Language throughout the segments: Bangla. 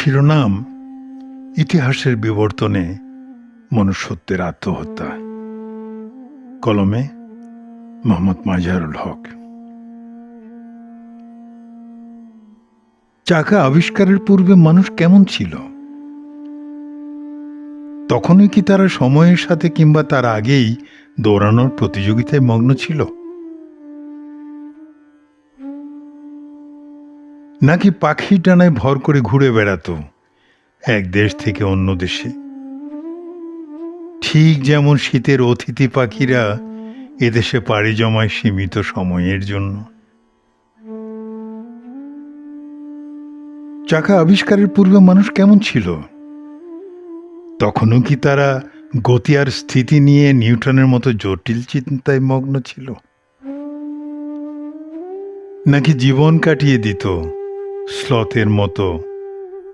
শিরোনাম ইতিহাসের বিবর্তনে মনুষ্যত্বের আত্মহত্যা। কলমে মোহাম্মদ মাজহারুল হক। চাকা আবিষ্কারের পূর্বে মানুষ কেমন ছিল? তখনই কি তারা সময়ের সাথে কিংবা তার আগেই দৌড়ানোর প্রতিযোগিতায় মগ্ন ছিল, নাকি পাখির ডানায় ভর করে ঘুরে বেড়াতো এক দেশ থেকে অন্য দেশে? ঠিক যেমন শীতের অতিথি পাখিরা এদেশে পাড়ি জমায় সীমিত সময়ের জন্য। চাকা আবিষ্কারের পূর্বে মানুষ কেমন ছিল? তখনও কি তারা গতি আর স্থিতি নিয়ে নিউটনের মতো জটিল চিন্তায় মগ্ন ছিল, নাকি জীবন কাটিয়ে দিত স্লথের মতো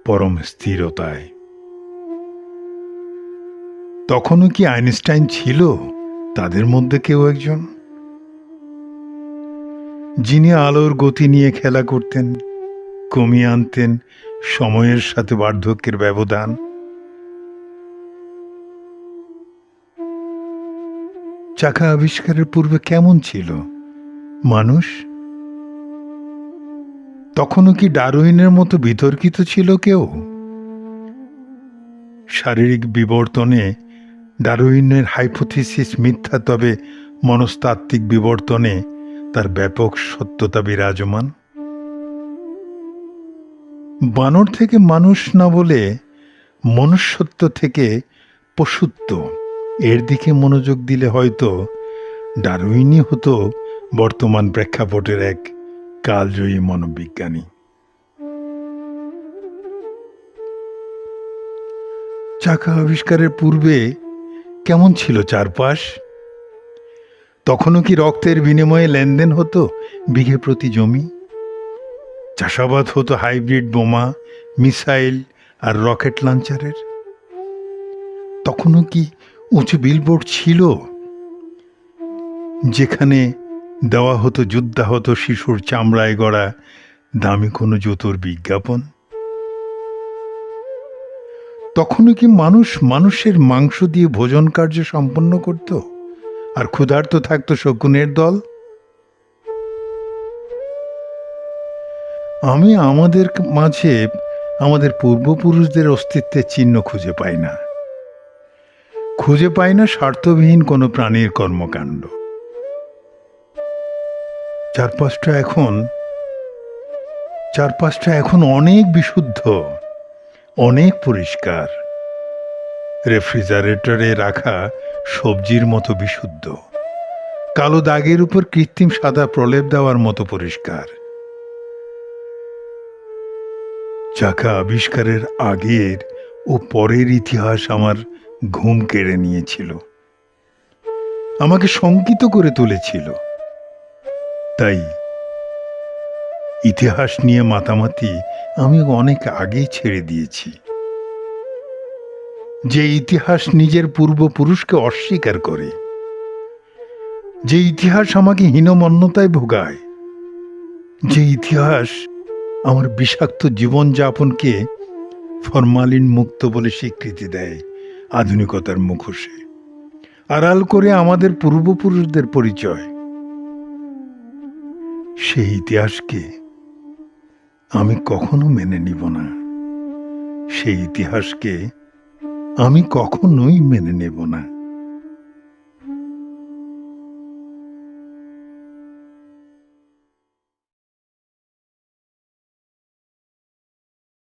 পরম স্থিরতায়? তখনও কি আইনস্টাইন ছিল তাদের মধ্যে কেউ একজন, যিনি আলোর গতি নিয়ে খেলা করতেন, কমিয়ে আনতেন সময়ের সাথে বার্ধক্যের ব্যবধান? চাকা আবিষ্কারের পূর্বে কেমন ছিল মানুষ? তখনও কি ডারউইনের মতো বিতর্কিত ছিল কেউ? শারীরিক বিবর্তনে ডারউইনের হাইপোথিসিস মিথ্যা, তবে মনস্তাত্ত্বিক বিবর্তনে তার ব্যাপক সত্যতা বিরাজমান। বানর থেকে মানুষ না বলে মনুষ্যত্ব থেকে পশুত্ব, এর দিকে মনোযোগ দিলে হয়তো ডারউইনই হতো বর্তমান প্রেক্ষাপটের এক কালজয়ী মনোবিজ্ঞানী। চাকা আবিষ্কারের পূর্বে কেমন ছিল চারপাশ? তখনও কি রক্তের বিনিময়ে লেনদেন হতো বিঘে প্রতি জমি? চাষাবাদ হতো হাইব্রিড বোমা, মিসাইল আর রকেট লঞ্চারের? তখনও কি উঁচু বিলবোর্ড ছিল যেখানে দেওয়া হতো যুদ্ধাহত শিশুর চামড়ায় গড়া দামি কোনো জুতোর বিজ্ঞাপন? তখনও কি মানুষ মানুষের মাংস দিয়ে ভোজন কার্য সম্পন্ন করত আর ক্ষুধার্ত থাকতো শকুনের দল? আমি আমাদের মাঝে আমাদের পূর্বপুরুষদের অস্তিত্বের চিহ্ন খুঁজে পাই না। খুঁজে পাই না স্বার্থবিহীন কোনো প্রাণীর কর্মকাণ্ড। চারপাশটা এখন অনেক বিশুদ্ধ, অনেক পরিষ্কার। রেফ্রিজারেটরে রাখা সবজির মতো বিশুদ্ধ, কালো দাগের উপর কৃত্রিম সাদা প্রলেপ দেওয়ার মতো পরিষ্কার। চাকা আবিষ্কারের আগের ও পরের ইতিহাস আমার ঘুম কেড়ে নিয়েছিল, আমাকে শঙ্কিত করে তুলেছিল। তাই ইতিহাস নিয়ে মাতামাতি আমি অনেক আগেই ছেড়ে দিয়েছি। যে ইতিহাস নিজের পূর্বপুরুষকে অস্বীকার করে, যে ইতিহাস আমাকে হীনমন্যতায় ভোগায়, যে ইতিহাস আমার বিষাক্ত জীবনযাপনকে ফরমালিন মুক্ত বলে স্বীকৃতি দেয় আধুনিকতার মুখোশে, আড়াল করে আমাদের পূর্বপুরুষদের পরিচয়, সেই ইতিহাসকে আমি কখনো মেনে নিব না। সেই ইতিহাসকে আমি কখনোই মেনে নেব না।